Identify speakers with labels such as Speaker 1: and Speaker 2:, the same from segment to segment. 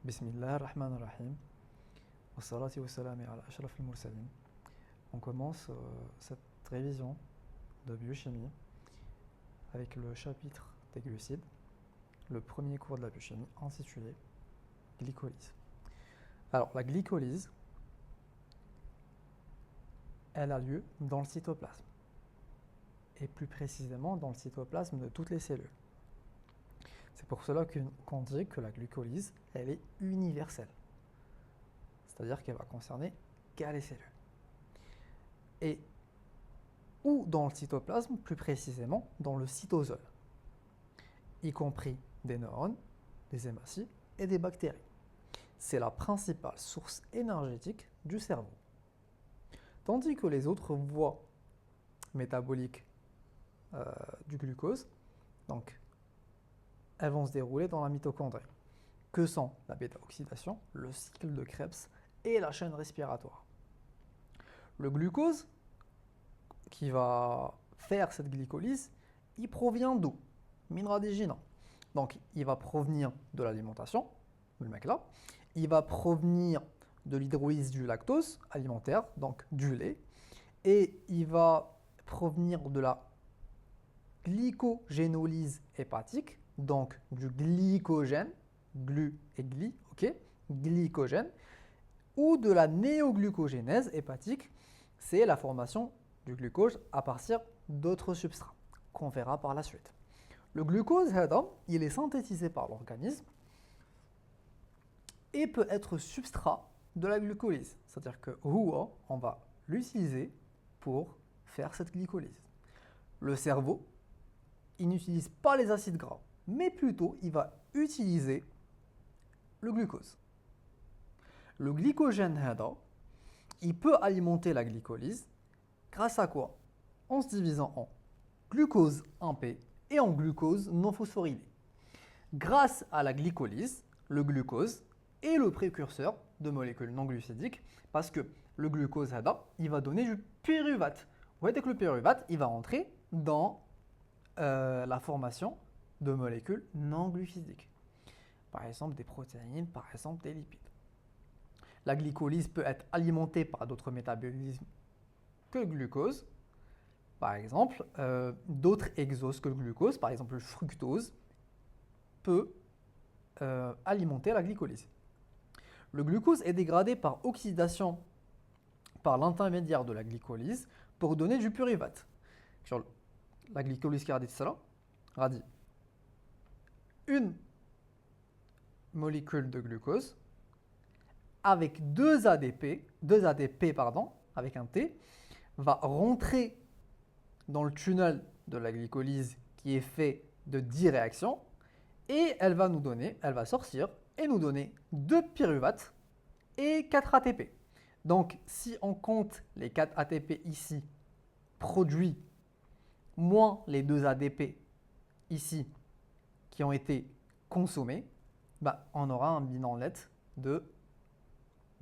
Speaker 1: Bismillah ar-Rahman ar-Rahim. Wa salatu wa salami ala ashraf al-mursalin. On commence cette révision de biochimie avec le chapitre des glucides, le premier cours de la biochimie intitulé glycolyse. Alors, la glycolyse, elle a lieu dans le cytoplasme, et plus précisément dans le cytoplasme de toutes les cellules. C'est pour cela qu'on dit que la glycolyse, elle est universelle. C'est-à-dire qu'elle va concerner qu'à les cellules. Et ou dans le cytoplasme, plus précisément dans le cytosol, y compris des neurones, des hématies et des bactéries. C'est la principale source énergétique du cerveau. Tandis que les autres voies métaboliques du glucose, donc, elles vont se dérouler dans la mitochondrie, que sont la bêta-oxydation, le cycle de Krebs et la chaîne respiratoire. Le glucose, qui va faire cette glycolyse, il provient d'où? Minradigina. Donc, il va provenir de l'alimentation, le mec là. Il va provenir de l'hydrolyse du lactose alimentaire, donc du lait. Et il va provenir de la glycogénolyse hépatique, donc du glycogène, glu et gly, ok, glycogène, ou de la néoglucogénèse hépatique, c'est la formation du glucose à partir d'autres substrats, qu'on verra par la suite. Le glucose, il est synthétisé par l'organisme et peut être substrat de la glycolyse. C'est-à-dire que on va l'utiliser pour faire cette glycolyse. Le cerveau, il n'utilise pas les acides gras, mais plutôt il va utiliser le glucose. Le glycogène, il peut alimenter la glycolyse grâce à quoi? En se divisant en glucose 1P et en glucose non phosphorylé. Grâce à la glycolyse, le glucose est le précurseur de molécules non glucidiques parce que le glucose, il va donner du pyruvate. Vous voyez que le pyruvate, il va entrer dans la formation de molécules non glucidiques. Par exemple des protéines, par exemple des lipides. La glycolyse peut être alimentée par d'autres métabolismes que le glucose. Par exemple, d'autres exos que le glucose, par exemple le fructose, peut alimenter la glycolyse. Le glucose est dégradé par oxydation par l'intermédiaire de la glycolyse pour donner du pyruvate. Sur la glycolyse qui a dit cela, a dit une molécule de glucose avec deux ADP avec un T, va rentrer dans le tunnel de la glycolyse qui est fait de 10 réactions et elle va sortir et nous donner 2 pyruvate et 4 ATP. Donc, si on compte les 4 ATP ici produits moins les 2 ADP ici qui ont été consommés, on aura un bilan net de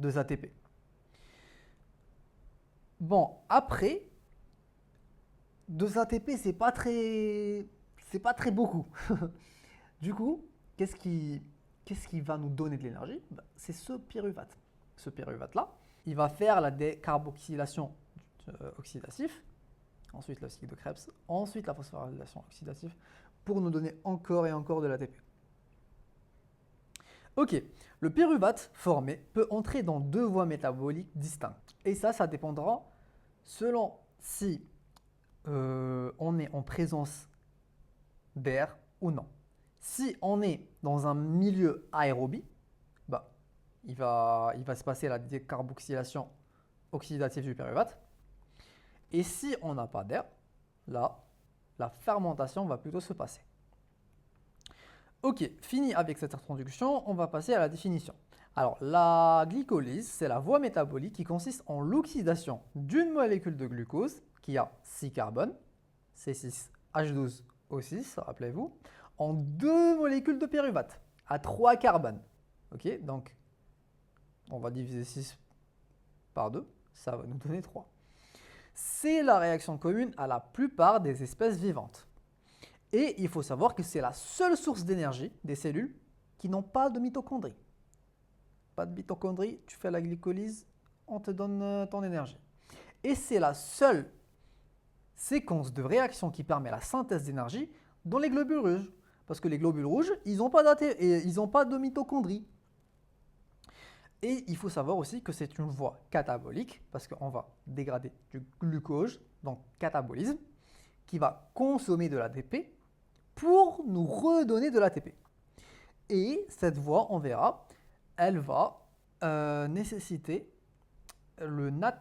Speaker 1: 2 ATP. Bon, après, 2 ATP, c'est pas très beaucoup. Du coup, qu'est-ce qui va nous donner de l'énergie? C'est ce pyruvate. Ce pyruvate-là, il va faire la décarboxylation oxydative, ensuite le cycle de Krebs, ensuite la phosphorylation oxydative, pour nous donner encore et encore de l'ATP. Ok, le pyruvate formé peut entrer dans 2 voies métaboliques distinctes. Et ça dépendra selon si on est en présence d'air ou non. Si on est dans un milieu aérobie, il va se passer la décarboxylation oxydative du pyruvate. Et si on n'a pas d'air, là, la fermentation va plutôt se passer. Ok, fini avec cette introduction, on va passer à la définition. Alors, la glycolyse, c'est la voie métabolique qui consiste en l'oxydation d'une molécule de glucose qui a 6 carbones, C6H12O6, rappelez-vous, en 2 molécules de pyruvate à 3 carbones. Ok, donc on va diviser 6 par 2, ça va nous donner 3. C'est la réaction commune à la plupart des espèces vivantes. Et il faut savoir que c'est la seule source d'énergie des cellules qui n'ont pas de mitochondrie. pas de mitochondries, tu fais la glycolyse, on te donne ton énergie. Et c'est la seule séquence de réaction qui permet la synthèse d'énergie dans les globules rouges. Parce que les globules rouges, ils n'ont pas de mitochondries. Et il faut savoir aussi que c'est une voie catabolique, parce qu'on va dégrader du glucose, donc catabolisme, qui va consommer de l'ATP pour nous redonner de l'ATP. Et cette voie, on verra, elle va nécessiter le NAD+,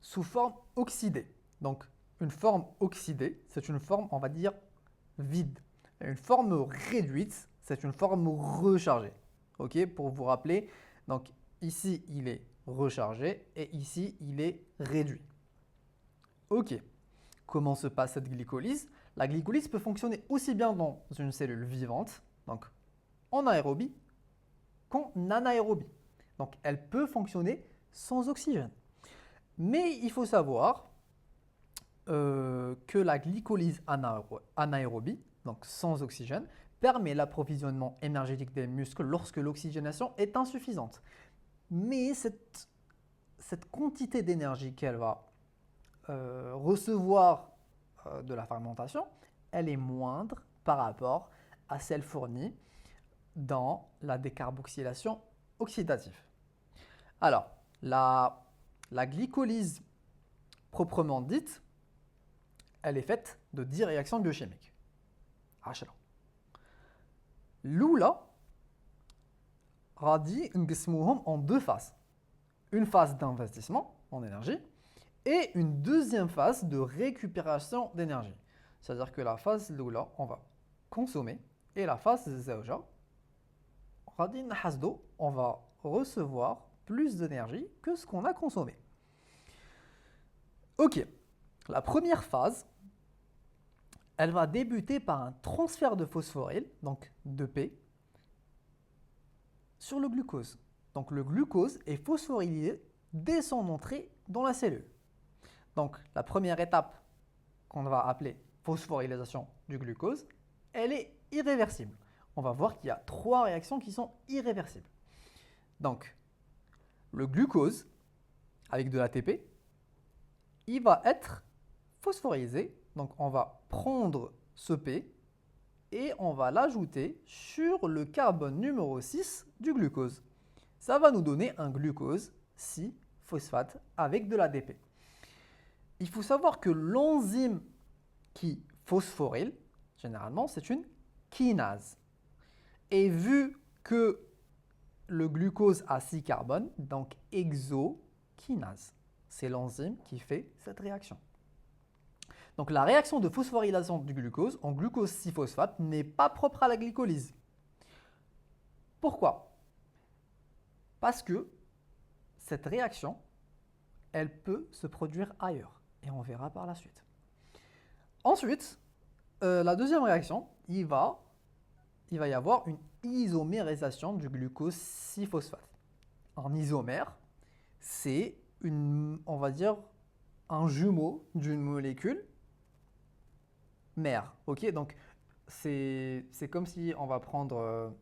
Speaker 1: sous forme oxydée. Donc, une forme oxydée, c'est une forme, on va dire, vide. Une forme réduite, c'est une forme rechargée. Ok, pour vous rappeler, donc ici, il est rechargé et ici, il est réduit. Ok, comment se passe cette glycolyse? La glycolyse peut fonctionner aussi bien dans une cellule vivante, donc en aérobie, qu'en anaérobie. Donc, elle peut fonctionner sans oxygène. Mais il faut savoir que la glycolyse anaérobie, donc sans oxygène, permet l'approvisionnement énergétique des muscles lorsque l'oxygénation est insuffisante. Mais cette quantité d'énergie qu'elle va recevoir de la fermentation, elle est moindre par rapport à celle fournie dans la décarboxylation oxydative. Alors, la glycolyse proprement dite, elle est faite de 10 réactions biochimiques. عشرة. الأولى غادي نقسموهم en deux phases. Une phase d'investissement en énergie et une deuxième phase de récupération d'énergie. C'est-à-dire que la phase الأولى, on va consommer, et la phase الزوجة, غادي نحصدو, on va recevoir plus d'énergie que ce qu'on a consommé. Ok, la première phase, elle va débuter par un transfert de phosphoryle, donc de P, sur le glucose. Donc le glucose est phosphorylé dès son entrée dans la cellule. Donc la première étape qu'on va appeler phosphorylation du glucose, elle est irréversible. On va voir qu'il y a 3 réactions qui sont irréversibles. Donc le glucose, avec de l'ATP, il va être phosphorylé. Donc on va prendre ce P et on va l'ajouter sur le carbone numéro 6 du glucose. Ça va nous donner un glucose 6-phosphate avec de l'ADP. Il faut savoir que l'enzyme qui phosphoryle, généralement, c'est une kinase. Et vu que le glucose a 6 carbones, donc exokinase. C'est l'enzyme qui fait cette réaction. Donc la réaction de phosphorylation du glucose en glucose 6-phosphate n'est pas propre à la glycolyse. Pourquoi? Parce que cette réaction, elle peut se produire ailleurs. Et on verra par la suite. Ensuite, la deuxième réaction, il va y avoir une isomérisation du glucose 6-phosphate. Un isomère, c'est on va dire, un jumeau d'une molécule mère. Ok, donc c'est comme si on va prendre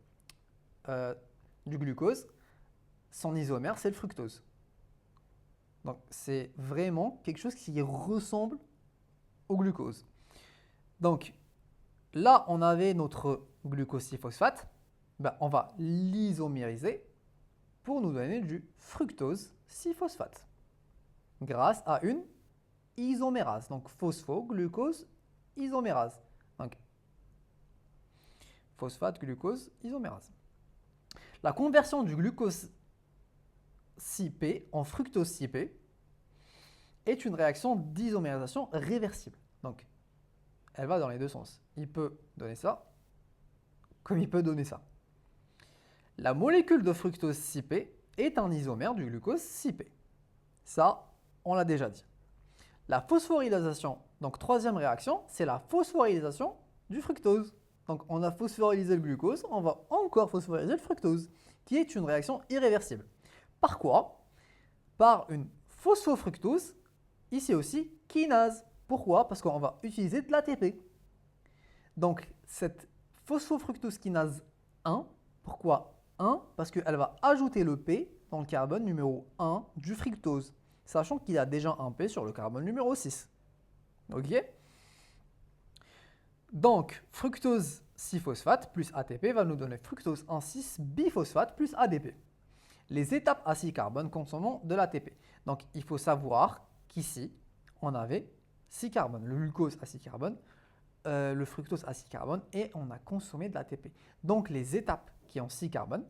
Speaker 1: du glucose, son isomère, c'est le fructose. Donc c'est vraiment quelque chose qui ressemble au glucose. Donc là, on avait notre glucose 6-phosphate, ben, on va l'isomériser pour nous donner du fructose 6-phosphate grâce à une isomérase. Donc phospho-glucose isomérase. Donc phosphate, glucose, isomérase. La conversion du glucose 6P en fructose 6P est une réaction d'isomérisation réversible. Donc elle va dans les deux sens. Il peut donner ça comme il peut donner ça. La molécule de fructose 6P est un isomère du glucose 6P. Ça, on l'a déjà dit. La phosphorylation, donc troisième réaction, c'est la phosphorylation du fructose. Donc on a phosphorylé le glucose, on va encore phosphoryliser le fructose, qui est une réaction irréversible. Par quoi? Par une phosphofructose, ici aussi kinase. Pourquoi? Parce qu'on va utiliser de l'ATP. Donc cette phosphofructose kinase 1, pourquoi 1 parce qu'elle va ajouter le P dans le carbone numéro 1 du fructose, sachant qu'il y a déjà un P sur le carbone numéro 6. Ok? Donc, fructose 6-phosphate plus ATP va nous donner fructose 1,6-biphosphate plus ADP. Les étapes à 6 carbone consomment de l'ATP. Donc, il faut savoir qu'ici, on avait 6 carbones, le glucose à 6 carbone, le fructose à 6 carbone, et on a consommé de l'ATP. Donc, les étapes qui ont 6 carbones,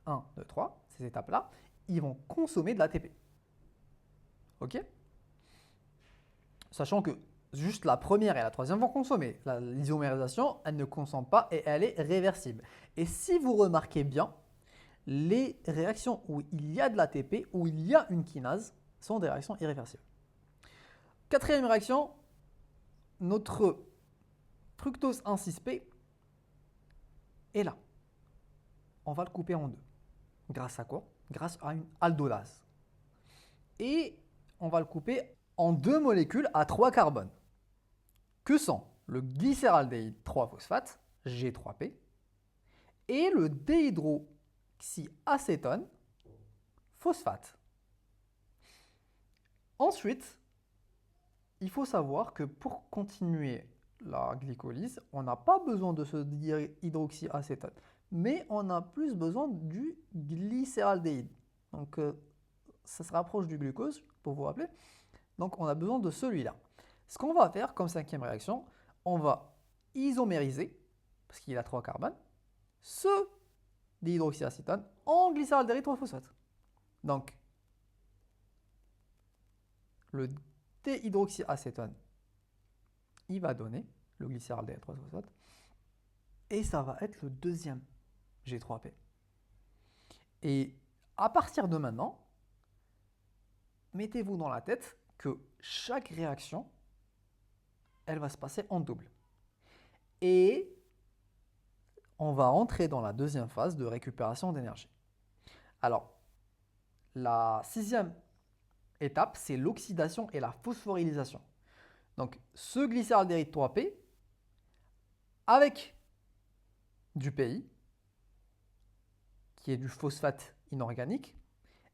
Speaker 1: 1, 2, 3, ces étapes-là, ils vont consommer de l'ATP. Ok? Sachant que juste la première et la troisième vont consommer. L'isomérisation, elle ne consomme pas et elle est réversible. Et si vous remarquez bien, les réactions où il y a de l'ATP, où il y a une kinase, sont des réactions irréversibles. Quatrième réaction, notre fructose 1,6-P est là. On va le couper en deux. Grâce à quoi? Grâce à une aldolase. Et on va le couper en deux molécules à 3 carbones. Que sont le glycéraldéhyde 3-phosphate, G3P, et le déhydroxyacétone, phosphate. Ensuite, il faut savoir que pour continuer la glycolyse, on n'a pas besoin de ce dihydroxyacétone, mais on a plus besoin du glycéraldéhyde. Donc, ça se rapproche du glucose, pour vous rappeler. Donc, on a besoin de celui-là. Ce qu'on va faire comme cinquième réaction, on va isomériser, parce qu'il a 3 carbones, ce dihydroxyacétone en glycéraldéhyde 3-phosphate. Donc, le déhydroxyacétone, il va donner le glycéraldéhyde 3-phosphate, et ça va être le deuxième G3P. Et à partir de maintenant, mettez-vous dans la tête que chaque réaction, elle va se passer en double. Et on va entrer dans la deuxième phase de récupération d'énergie. Alors, la sixième étape, c'est l'oxydation et la phosphorylisation. Donc, ce glycéraldéhyde 3P, avec du PI, qui est du phosphate inorganique,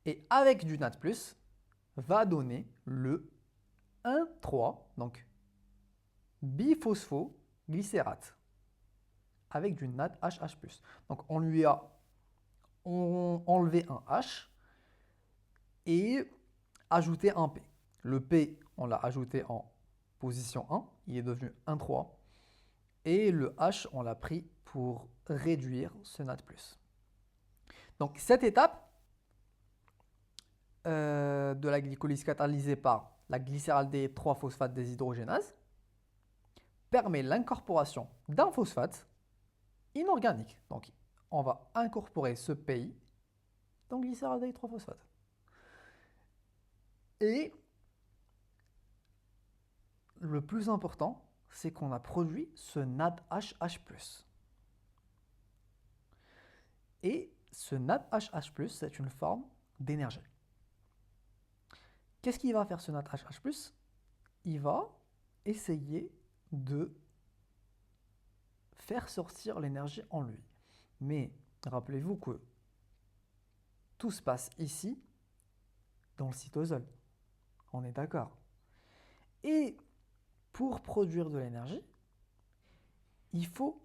Speaker 1: et avec du NAD+, va donner le 1,3, donc biphosphoglycérate, avec du NADHH+. Donc, on lui a enlevé un H et ajouté un P. Le P, on l'a ajouté en position 1, il est devenu 1,3. Et le H, on l'a pris pour réduire ce NAD+. Donc, cette étape de la glycolyse catalysée par la glycéraldéhyde 3-phosphate déshydrogénase permet l'incorporation d'un phosphate inorganique. Donc, on va incorporer ce PI dans glycéraldéhyde 3-phosphate. Et le plus important, c'est qu'on a produit ce NADHH+. Et ce NADHH+, c'est une forme d'énergie. Qu'est-ce qu'il va faire ce NADHH+? Il va essayer de faire sortir l'énergie en lui. Mais rappelez-vous que tout se passe ici, dans le cytosol. On est d'accord. Et pour produire de l'énergie, il faut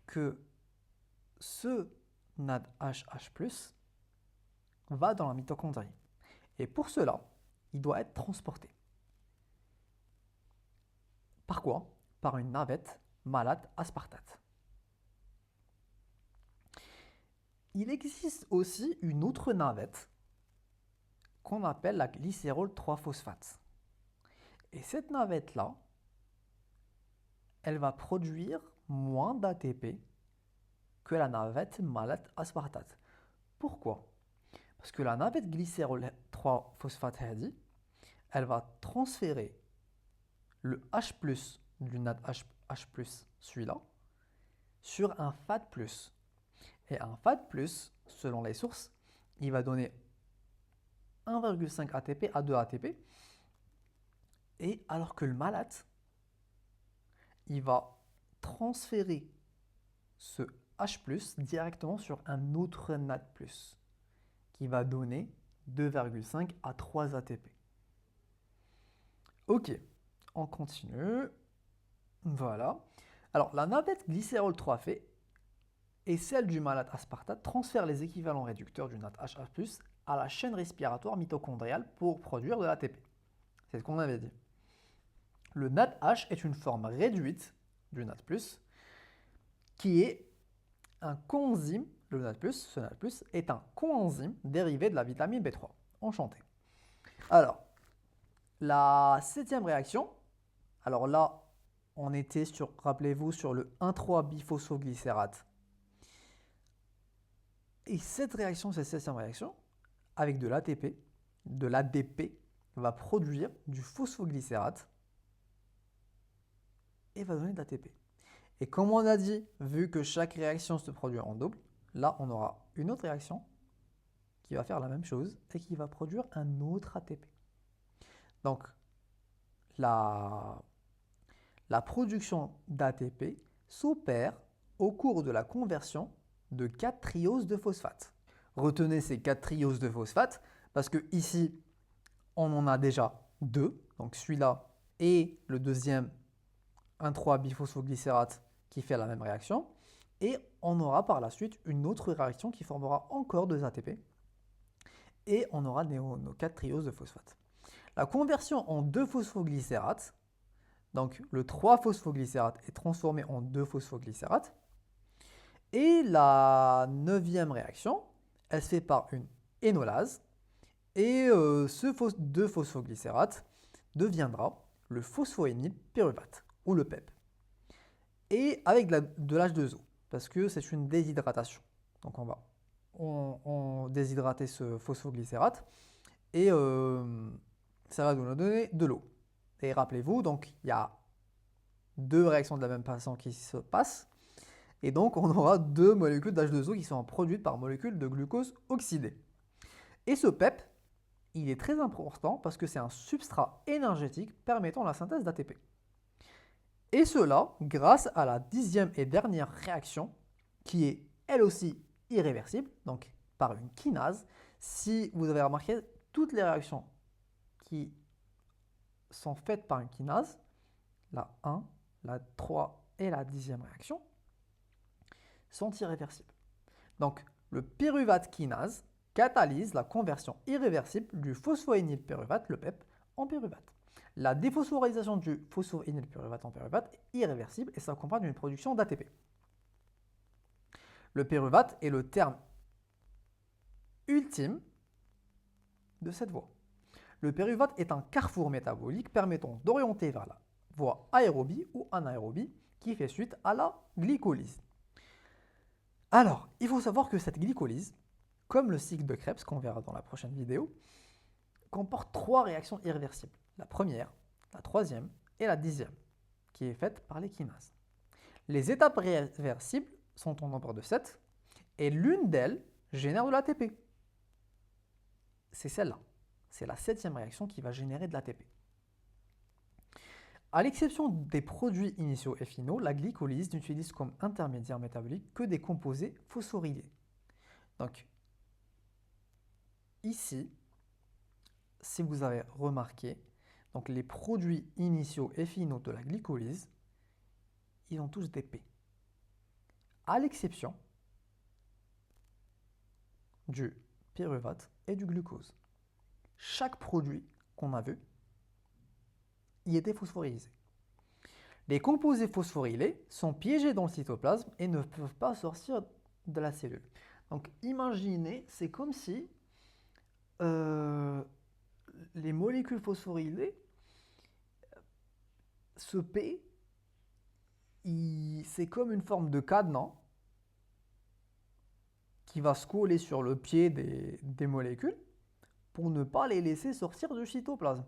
Speaker 1: que ce NADHH+ va dans la mitochondrie. Et pour cela, il doit être transporté. Par quoi? Par une navette malate aspartate. Il existe aussi une autre navette qu'on appelle la glycérol 3-phosphate. Et cette navette-là, elle va produire moins d'ATP que la navette malate aspartate. Pourquoi? Parce que la navette glycérol 3-phosphate, elle va transférer le H+, du NADH+, celui-là, sur un FAD+. Et un FAD+, selon les sources, il va donner 1,5 ATP à 2 ATP. Et alors que le malate, il va transférer ce H+, directement sur un autre NAD+, qui va donner 2,5 à 3 ATP. Ok, on continue. Voilà. Alors, la navette glycérol 3-phé et celle du malate aspartate transfèrent les équivalents réducteurs du NADH+ à la chaîne respiratoire mitochondriale pour produire de l'ATP. C'est ce qu'on avait dit. Le NADH est une forme réduite du NAD+, qui est un coenzyme, le NAD+, ce NAD+, est un coenzyme dérivé de la vitamine B3. Enchanté. Alors, la 7e réaction, alors là, on était sur, rappelez-vous, sur le 1,3-biphosphoglycérate. Et cette réaction, cette 7e réaction, avec de l'ATP, de l'ADP, va produire du phosphoglycérate et va donner de l'ATP. Et comme on a dit, vu que chaque réaction se produit en double, là, on aura une autre réaction qui va faire la même chose et qui va produire un autre ATP. Donc, la production d'ATP s'opère au cours de la conversion de 4 trioses de phosphate. Retenez ces 4 trioses de phosphate parce que ici, on en a déjà 2, donc celui-là et le deuxième 1,3-biphosphoglycérate qui fait la même réaction. Et on aura par la suite une autre réaction qui formera encore 2 ATP. Et on aura nos 4 trioses de phosphate. La conversion en 2-phosphoglycérate, donc le 3-phosphoglycérate est transformé en 2-phosphoglycérate. Et la 9e réaction, elle se fait par une énolase. Et ce 2-phosphoglycérate deviendra le phosphoénylpyruvate, ou le PEP. Et avec de l'H2O, parce que c'est une déshydratation. Donc on va déshydrater ce phosphoglycérate et ça va nous donner de l'eau. Et rappelez-vous, donc il y a 2 réactions de la même façon qui se passent. Et donc on aura 2 molécules d'H2O qui sont produites par molécules de glucose oxydé. Et ce PEP, il est très important parce que c'est un substrat énergétique permettant la synthèse d'ATP. Et cela grâce à la 10e et dernière réaction qui est elle aussi irréversible, donc par une kinase. Si vous avez remarqué, toutes les réactions qui sont faites par une kinase, la 1, la 3 et la 10e réaction, sont irréversibles. Donc le pyruvate kinase catalyse la conversion irréversible du phosphoénylpyruvate, le PEP, en pyruvate. La déphosphorysation du phosphoénylpyruvate en pyruvate est irréversible et s'accompagne d'une production d'ATP. Le pyruvate est le terme ultime de cette voie. Le pyruvate est un carrefour métabolique permettant d'orienter vers la voie aérobie ou anaérobie qui fait suite à la glycolyse. Alors, il faut savoir que cette glycolyse, comme le cycle de Krebs qu'on verra dans la prochaine vidéo, comporte 3 réactions irréversibles. La première, la 3e et la 10e, qui est faite par les kinases. Les étapes réversibles sont au nombre de 7 et l'une d'elles génère de l'ATP. C'est celle-là. C'est la 7e réaction qui va générer de l'ATP. À l'exception des produits initiaux et finaux, la glycolyse n'utilise comme intermédiaire métabolique que des composés phosphorylés. Donc, ici, si vous avez remarqué, donc les produits initiaux et finaux de la glycolyse, ils ont tous des P. À l'exception du pyruvate et du glucose. Chaque produit qu'on a vu y était phosphorylé. Les composés phosphorylés sont piégés dans le cytoplasme et ne peuvent pas sortir de la cellule. Donc imaginez, c'est comme si les molécules phosphorylées, ce P, c'est comme une forme de cadenas qui va se coller sur le pied des molécules pour ne pas les laisser sortir du cytoplasme.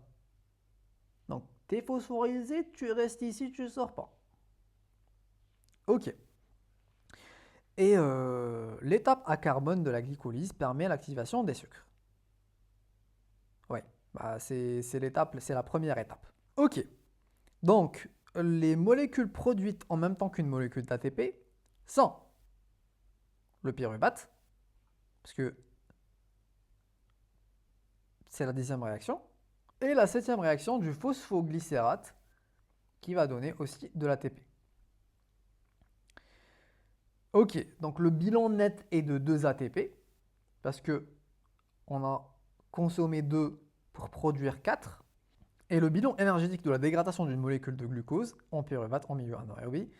Speaker 1: Donc, tu es phosphorylé, tu restes ici, tu ne sors pas. Ok. Et l'étape à carbone de la glycolyse permet l'activation des sucres. Oui, bah c'est la première étape. Ok. Donc, les molécules produites en même temps qu'une molécule d'ATP sont le pyruvate, parce que c'est la 10e réaction, et la 7e réaction du phosphoglycérate, qui va donner aussi de l'ATP. Ok, donc le bilan net est de 2 ATP, parce que on a consommé 2 pour produire 4, et le bilan énergétique de la dégradation d'une molécule de glucose en pyruvate en milieu anaérobie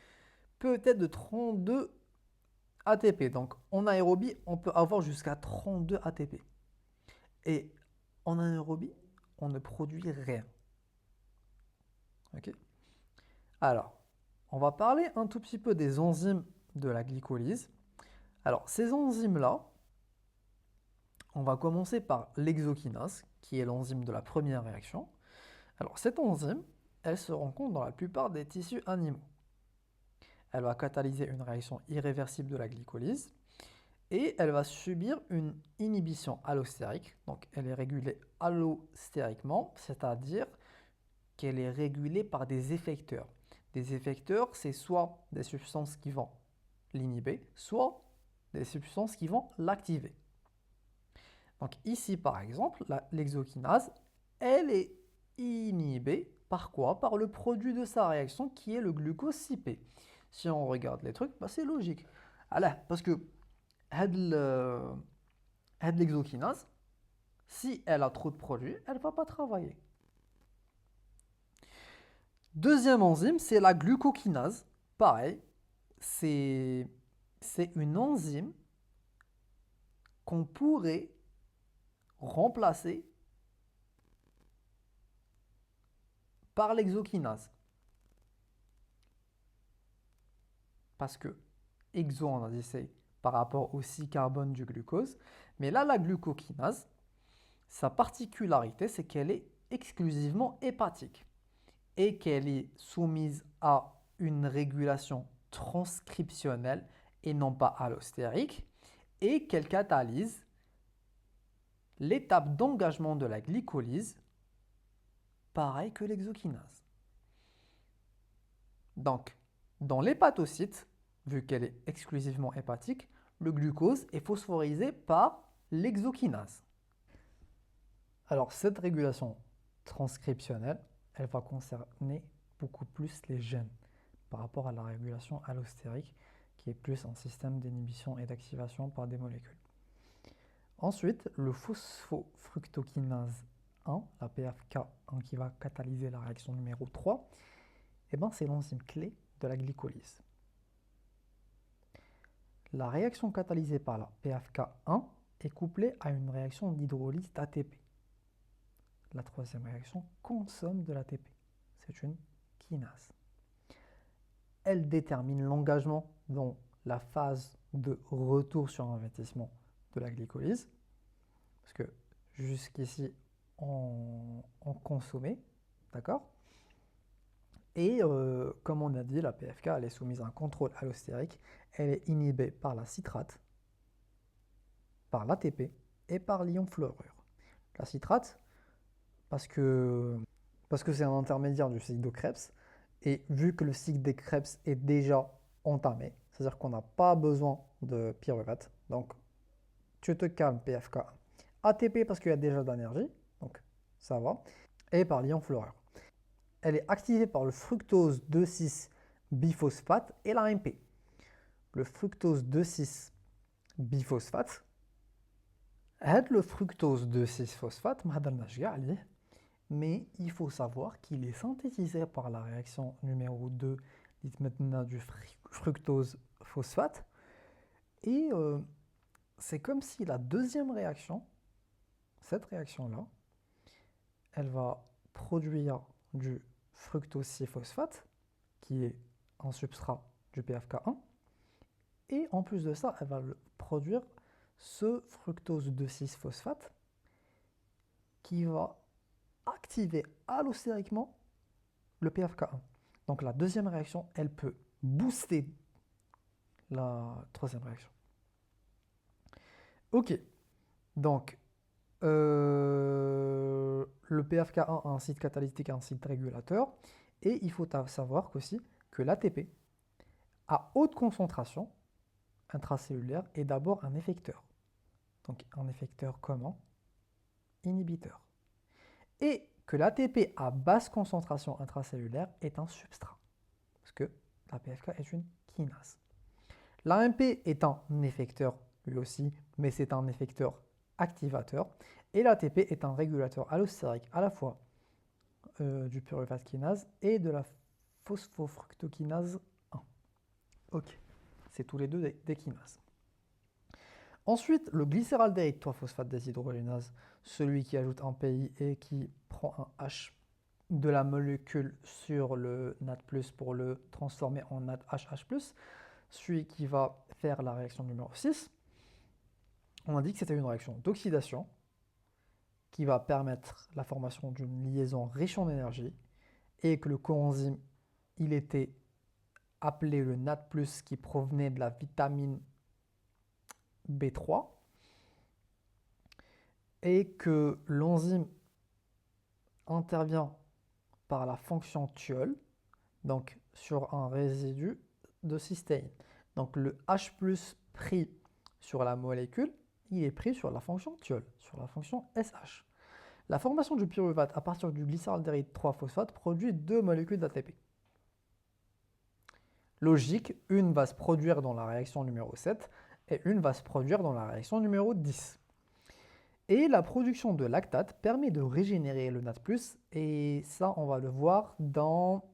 Speaker 1: peut être de 32 ATP. Donc en aérobie, on peut avoir jusqu'à 32 ATP. Et en anaérobie, on ne produit rien. Ok. Alors, on va parler un tout petit peu des enzymes de la glycolyse. Alors, ces enzymes-là, on va commencer par l'exokinase, qui est l'enzyme de la première réaction. Alors, cette enzyme, elle se rencontre dans la plupart des tissus animaux. Elle va catalyser une réaction irréversible de la glycolyse et elle va subir une inhibition allostérique. Donc, elle est régulée allostériquement, c'est-à-dire qu'elle est régulée par des effecteurs. Des effecteurs, c'est soit des substances qui vont l'inhiber, soit des substances qui vont l'activer. Donc ici, par exemple, l'exokinase, elle est inhibée par quoi? Par le produit de sa réaction qui est le glucose 6P. Si on regarde les trucs, bah, c'est logique. Alors, parce que l'exokinase, si elle a trop de produits, elle ne va pas travailler. Deuxième enzyme, c'est la glucokinase. Pareil, c'est une enzyme qu'on pourrait remplacer par l'exokinase. Parce que exo, on a dit c'est par rapport au 6 carbone du glucose. Mais là, la glucokinase, sa particularité, c'est qu'elle est exclusivement hépatique et qu'elle est soumise à une régulation transcriptionnelle et non pas allostérique et qu'elle catalyse l'étape d'engagement de la glycolyse, pareil que l'exokinase. Donc, dans l'hépatocyte, vu qu'elle est exclusivement hépatique, le glucose est phosphorisé par l'exokinase. Alors, cette régulation transcriptionnelle, elle va concerner beaucoup plus les gènes par rapport à la régulation allostérique, qui est plus un système d'inhibition et d'activation par des molécules. Ensuite, le phosphofructokinase 1, la PFK1 qui va catalyser la réaction numéro 3, c'est l'enzyme clé de la glycolyse. La réaction catalysée par la PFK1 est couplée à une réaction d'hydrolyse d'ATP. La troisième réaction consomme de l'ATP. C'est une kinase. Elle détermine l'engagement dans la phase de retour sur investissement de la glycolyse. Parce que jusqu'ici, on consommait, d'accord? Et comme on a dit, la PFK, elle est soumise à un contrôle allostérique. Elle est inhibée par la citrate, par l'ATP et par l'ion fluorure. La citrate, parce que c'est un intermédiaire du cycle de Krebs, et vu que le cycle des Krebs est déjà entamé, c'est-à-dire qu'on n'a pas besoin de pyruvate, donc tu te calmes PFK1. ATP parce qu'il y a déjà de l'énergie, donc ça va, et par l'ion fluorure. Elle est activée par le fructose 2,6 biphosphate et l'AMP. Le fructose 2,6 biphosphate, le fructose 2,6 phosphate, mais il faut savoir qu'il est synthétisé par la réaction numéro 2, dite maintenant du fructose phosphate, et c'est comme si la deuxième réaction, cette réaction-là, elle va produire du fructose 6-phosphate, qui est un substrat du PFK1, et en plus de ça, elle va produire ce fructose 2,6-phosphate qui va activer allostériquement le PFK1. Donc la deuxième réaction, elle peut booster la troisième réaction. Ok, donc le PFK1 a un site catalytique et un site régulateur, et il faut savoir aussi que l'ATP, à haute concentration, intracellulaire est d'abord un effecteur. Donc un effecteur comment? Inhibiteur. Et que l'ATP à basse concentration intracellulaire est un substrat. Parce que la PFK est une kinase. L'AMP est un effecteur lui aussi, mais c'est un effecteur activateur. Et l'ATP est un régulateur allostérique à la fois du pyruvate kinase et de la phosphofructokinase 1. Ok, c'est tous les deux des kinases. Ensuite, le glycéraldéhyde 3-phosphate deshydrogénase, celui qui ajoute un PI et qui prend un H de la molécule sur le NAD+, pour le transformer en NADHH+, celui qui va faire la réaction numéro 6, on a dit que c'était une réaction d'oxydation qui va permettre la formation d'une liaison riche en énergie et que le coenzyme, il était appelé le NAD+, qui provenait de la vitamine B3 et que l'enzyme intervient par la fonction thiol, donc sur un résidu de cystéine. Donc le H+ pris sur la molécule, il est pris sur la fonction thiol, sur la fonction SH. La formation du pyruvate à partir du glycéraldéhyde 3-phosphate produit deux molécules d'ATP. Logique, une va se produire dans la réaction numéro 7 et une va se produire dans la réaction numéro 10. Et la production de lactate permet de régénérer le NAD+, et ça, on va le voir dans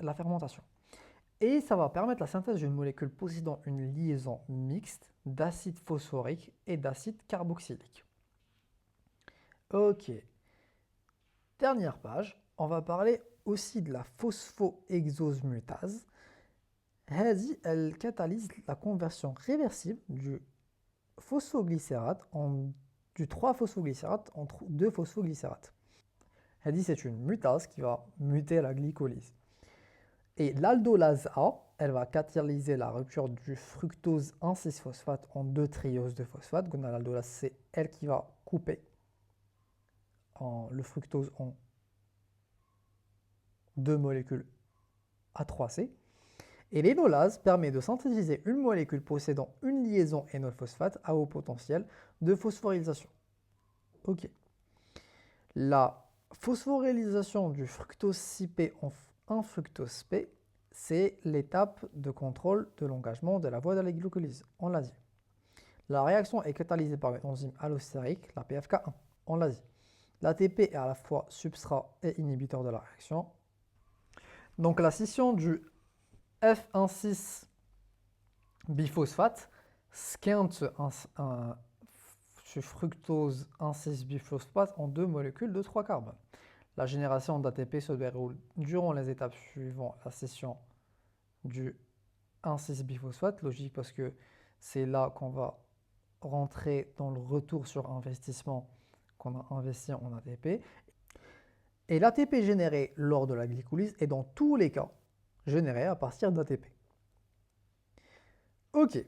Speaker 1: la fermentation. Et ça va permettre la synthèse d'une molécule possédant une liaison mixte d'acide phosphorique et d'acide carboxylique. Ok. Dernière page, on va parler aussi de la phosphoexosmutase. Elle catalyse la conversion réversible du phosphoglycérate du 3-phosphoglycérate en 2-phosphoglycérate. C'est une mutase qui va muter la glycolyse. Et l'aldolase A, elle va catalyser la rupture du fructose 1,6-phosphate en 2-triose de phosphate. L'aldolase, c'est elle qui va couper le fructose en deux molécules A3C. Et l'énolase permet de synthétiser une molécule possédant une liaison énolphosphate à haut potentiel de phosphorylation. Ok. La phosphorylation du fructose 6P en 1-fructose P, c'est l'étape de contrôle de l'engagement de la voie de la glycolyse. On l'a dit. La réaction est catalysée par une enzyme allostérique, la PFK1. On l'a dit. L'ATP est à la fois substrat et inhibiteur de la réaction. Donc la scission du F1,6 biphosphate scinde ce fructose 1,6 biphosphate en deux molécules de 3 carbones. La génération d'ATP se déroule durant les étapes suivant la scission du 1,6 biphosphate. Logique parce que c'est là qu'on va rentrer dans le retour sur investissement qu'on a investi en ATP. Et l'ATP généré lors de la glycolyse est dans tous les cas généré à partir d'ATP. Ok.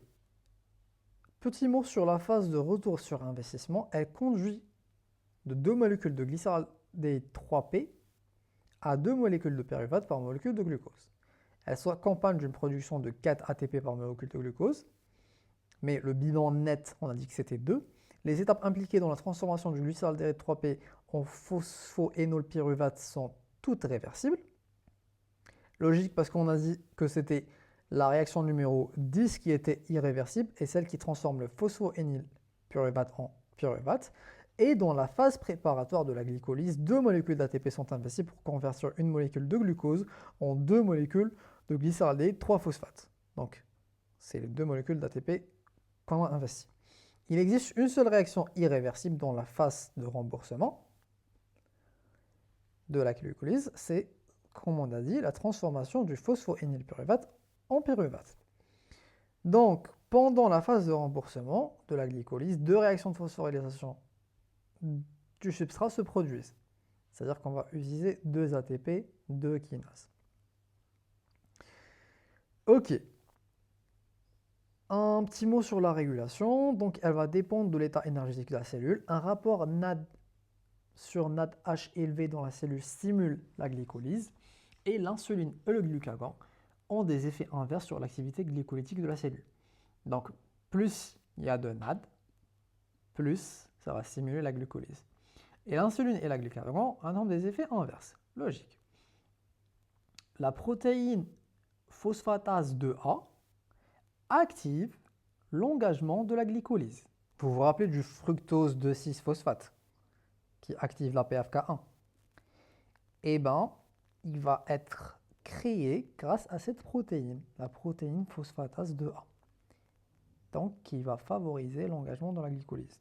Speaker 1: Petit mot sur la phase de retour sur investissement. Elle conduit de deux molécules de glycéraldéhyde 3P à deux molécules de pyruvate par molécule de glucose. Elle s'accompagne d'une production de 4 ATP par molécule de glucose, mais le bilan net, on a dit que c'était 2. Les étapes impliquées dans la transformation du glycéraldéhyde 3P en phosphoénolpyruvate sont toutes réversibles. Logique parce qu'on a dit que c'était la réaction numéro 10 qui était irréversible et celle qui transforme le phosphoénolpyruvate en pyruvate. Et dans la phase préparatoire de la glycolyse, deux molécules d'ATP sont investies pour convertir une molécule de glucose en deux molécules de glycéraldéhyde 3-phosphate. Donc, c'est les deux molécules d'ATP qu'on a investies. Il existe une seule réaction irréversible dans la phase de remboursement de la glycolyse, c'est, comme on a dit, la transformation du phosphoénolpyruvate en pyruvate. Donc, pendant la phase de remboursement de la glycolyse, deux réactions de phosphorylation du substrat se produisent. C'est-à-dire qu'on va utiliser 2 ATP, 2 kinases. Ok. Un petit mot sur la régulation. Donc, elle va dépendre de l'état énergétique de la cellule. Un rapport NAD sur NADH élevé dans la cellule stimule la glycolyse. Et l'insuline et le glucagon ont des effets inverses sur l'activité glycolytique de la cellule. Donc, plus il y a de NAD, plus ça va stimuler la glucolyse. Et l'insuline et la glucagon ont des effets inverses. Logique. La protéine phosphatase 2A active l'engagement de la glycolyse. Vous vous rappelez du fructose 2,6-phosphate qui active la PFK1. Eh bien, il va être créé grâce à cette protéine, la protéine phosphatase 2A. Donc, qui va favoriser l'engagement dans la glycolyse.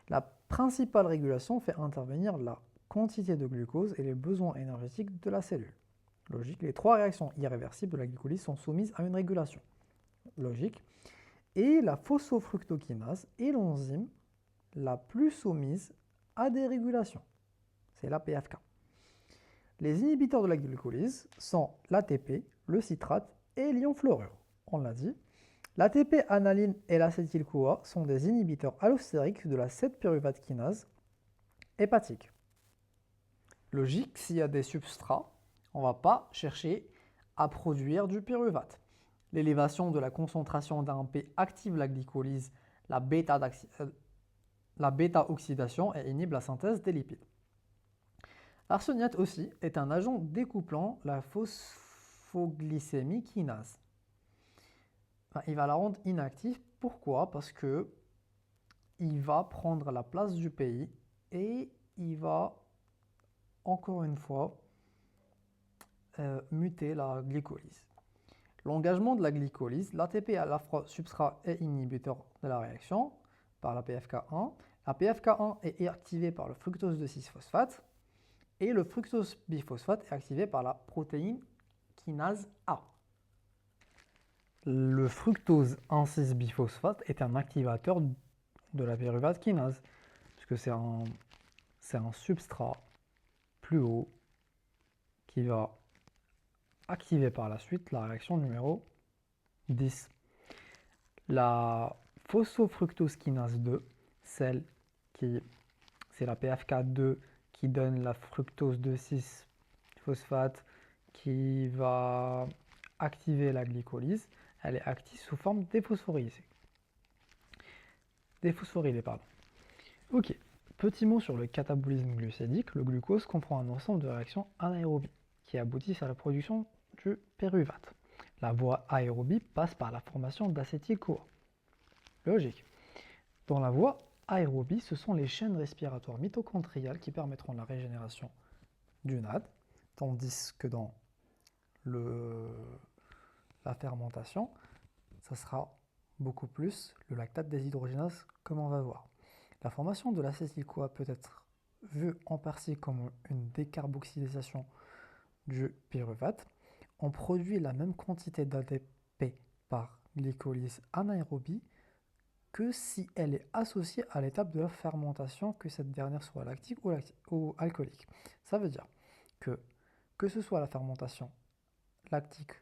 Speaker 1: La principale régulation fait intervenir la quantité de glucose et les besoins énergétiques de la cellule. Logique, les trois réactions irréversibles de la glycolyse sont soumises à une régulation. Logique. Et la phosphofructokinase est l'enzyme la plus soumise à des régulations. C'est la PFK. Les inhibiteurs de la glycolyse sont l'ATP, le citrate et l'ion fluorure. On l'a dit. L'ATP analine et l'acétyl-CoA sont des inhibiteurs allostériques de la 7-pyruvate kinase hépatique. Logique, s'il y a des substrats, on ne va pas chercher à produire du pyruvate. L'élévation de la concentration d'AMP active la glycolyse, la bêta-oxydation et inhibe la synthèse des lipides. L'arseniate aussi est un agent découplant la phosphoglycémie kinase. Il va la rendre inactive. Pourquoi? Parce que il va prendre la place du PI et il va, encore une fois, muter la glycolyse. L'engagement de la glycolyse, l'ATP à la fois substrat et inhibiteur de la réaction par la PFK1. La PFK1 est activée par le fructose 2,6-phosphate et le fructose biphosphate est activé par la protéine kinase A. Le fructose 1,6-biphosphate est un activateur de la pyruvate kinase, puisque c'est un substrat plus haut qui va activer par la suite la réaction numéro 10. La phosphofructose kinase 2, c'est la PFK2 qui donne la fructose 2,6-phosphate qui va activer la glycolyse. Elle est active sous forme déphosphorylée. Ok, petit mot sur le catabolisme glucédique. Le glucose comprend un ensemble de réactions anaérobies qui aboutissent à la production du pyruvate. La voie aérobie passe par la formation d'acétyl-CoA. Logique. Dans la voie aérobie, ce sont les chaînes respiratoires mitochondriales qui permettront la régénération du NAD, tandis que dans la fermentation, ça sera beaucoup plus le lactate déshydrogénase, comme on va voir. La formation de l'acétyl-CoA peut être vue en partie comme une décarboxylation du pyruvate. On produit la même quantité d'ATP par glycolyse anaérobie que si elle est associée à l'étape de la fermentation, que cette dernière soit lactique ou alcoolique. Ça veut dire que ce soit la fermentation lactique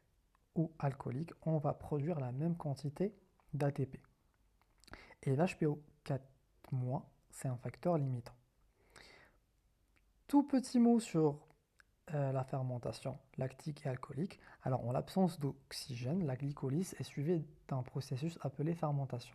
Speaker 1: ou alcoolique, on va produire la même quantité d'ATP. Et l'HPO4-, c'est un facteur limitant. Tout petit mot sur la fermentation lactique et alcoolique. Alors, en l'absence d'oxygène, la glycolyse est suivie d'un processus appelé fermentation.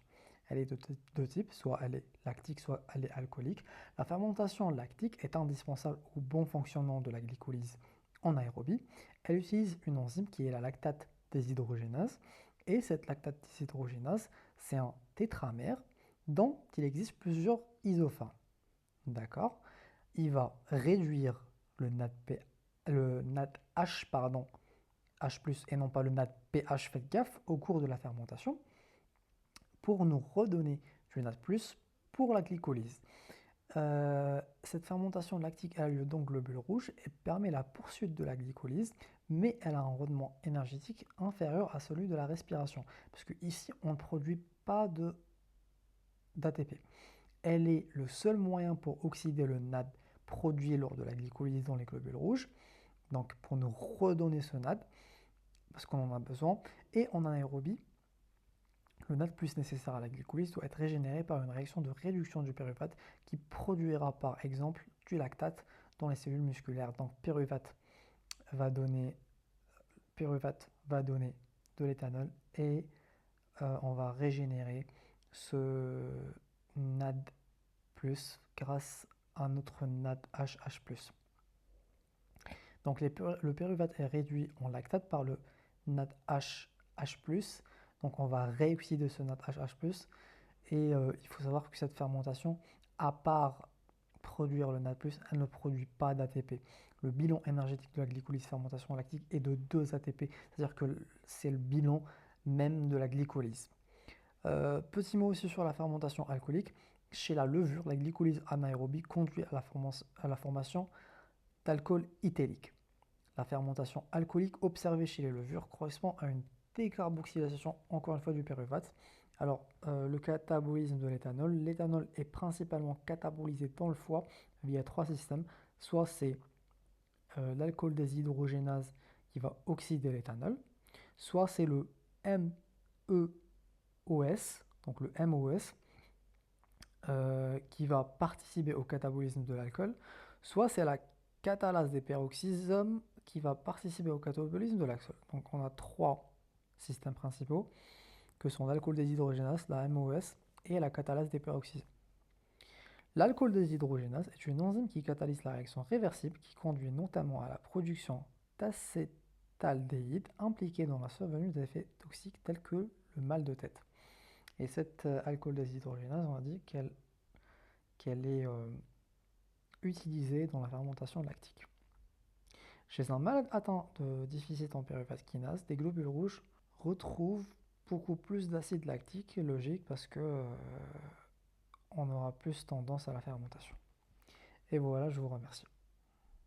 Speaker 1: Elle est de deux types, soit elle est lactique, soit elle est alcoolique. La fermentation lactique est indispensable au bon fonctionnement de la glycolyse en aérobie. Elle utilise une enzyme qui est la lactate déshydrogénase. Et cette lactate déshydrogénase, c'est un tétramère dont il existe plusieurs isophares. D'accord? Il va réduire le NADH, H+, et non pas le NADPH, faites gaffe, au cours de la fermentation, pour nous redonner du NAD+, pour la glycolyse. Cette fermentation lactique a lieu dans le globule rouge et permet la poursuite de la glycolyse, mais elle a un rendement énergétique inférieur à celui de la respiration, parce qu'ici, on ne produit pas d'ATP. Elle est le seul moyen pour oxyder le NAD produit lors de la glycolyse dans les globules rouges, donc pour nous redonner ce NAD, parce qu'on en a besoin, et en anaérobie, le NAD+ nécessaire à la glycolyse doit être régénéré par une réaction de réduction du pyruvate qui produira par exemple du lactate dans les cellules musculaires. Donc pyruvate va donner de l'éthanol et on va régénérer ce NAD+, grâce à notre NADHH+. Donc le pyruvate est réduit en lactate par le NADHH+. Donc on va réoxyder ce NADHH+. Et il faut savoir que cette fermentation, à part produire le NAD+, elle ne produit pas d'ATP. Le bilan énergétique de la glycolyse fermentation lactique est de 2 ATP, c'est-à-dire que c'est le bilan même de la glycolyse. Petit mot aussi sur la fermentation alcoolique. Chez la levure, la glycolyse anaérobie conduit à la formation d'alcool itélique. La fermentation alcoolique observée chez les levures correspond à une décarboxylation, encore une fois, du pyruvate. Alors, le catabolisme de l'éthanol. L'éthanol est principalement catabolisé dans le foie via 3 systèmes. Soit c'est l'alcool déshydrogénase qui va oxyder l'éthanol, soit c'est le MEOS, donc le MOS, qui va participer au catabolisme de l'alcool, soit c'est la catalase des peroxysomes qui va participer au catabolisme de l'alcool. Donc on a 3 systèmes principaux que sont l'alcool déshydrogénase, la MOS et la catalase des peroxysomes. L'alcool déshydrogénase est une enzyme qui catalyse la réaction réversible qui conduit notamment à la production d'acétaldéhyde impliquée dans la survenue d'effets toxiques tels que le mal de tête. Et cette alcool déshydrogénase, on a dit qu'elle est utilisée dans la fermentation lactique. Chez un malade atteint de déficit en pyruvate kinase, des globules rouges retrouvent beaucoup plus d'acide lactique, logique parce que on aura plus tendance à la fermentation. Et voilà, je vous remercie.